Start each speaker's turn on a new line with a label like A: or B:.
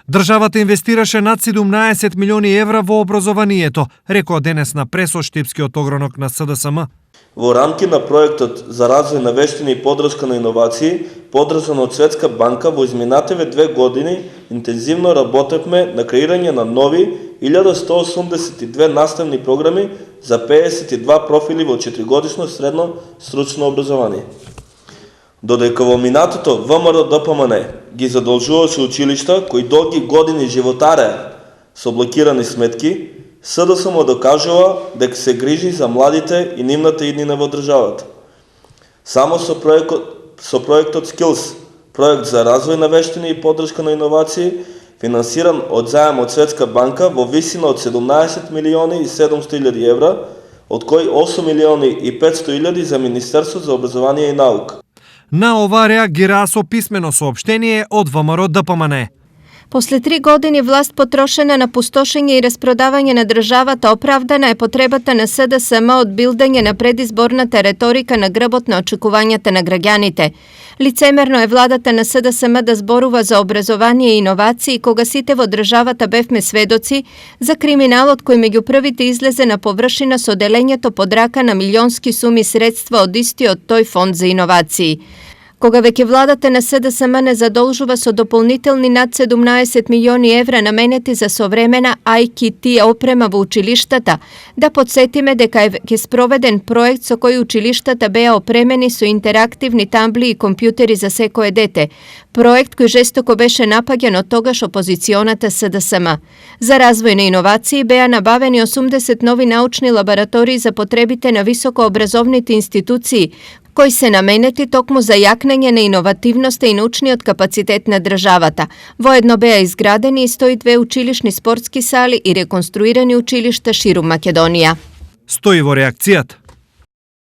A: Државата инвестираше над 17 милиони евра во образованието, рекоа денес на пресо штипскиот огранок на СДСМ.
B: Во рамки на проектот за развој на вештини и поддршка на иновации, поддржан од Светска банка, во изминативе 2 години интензивно работевме на креирање на нови 1182 наставни програми за 52 профили во 4-годишно средно стручно образование. Додека во минатото ВМРО ДПМН ги задолжуваше училишта кои долги години животареа со блокирани сметки, СДСМ докажува дека се грижи за младите и нивната иднина во државата. Само со проектот Skills, проект за развој на вештини и поддршка на иновации, финансиран од заем од Светска банка во висина од 17 милиони и 700 илјади евра, од кои 8 милиони и 500 илјади за Министерство за образование и наука.
A: На ова реагира со писмено соопштение од ВМРО ДПМН.
C: После 3 години власт потрошена на пустошење и распродавање на државата, оправдана е потребата на СДСМ од билдање на предизборната реторика на грбот на очекувањата на граѓаните. Лицемерно е владата на СДСМ да зборува за образование и иновации, кога сите во државата бевме сведоци за криминалот кој меѓу првите излезе на површина со делењето под рака на милионски суми средства од истиот тој фонд за иновации. Кога веќе владата на СДСМ не задолжува со дополнителни над 17 милиони евра наменети за современа IKT опрема во училиштата, да подсетиме дека е веќе спроведен проект со кој училиштата беа опремени со интерактивни тамбли и компјутери за секое дете. Проект кој жестоко беше напаѓан од тогаш опозиционата СДСМ. За развој на иновации беа набавени 80 нови научни лаборатории за потребите на високообразовните институции, кои се наменети токму за јакнење на иновативноста и научниот капацитет на државата. Воедно беа изградени и 102 училишни спортски сали и реконструирани училишта ширум Македонија.
A: Стои во реакцијата.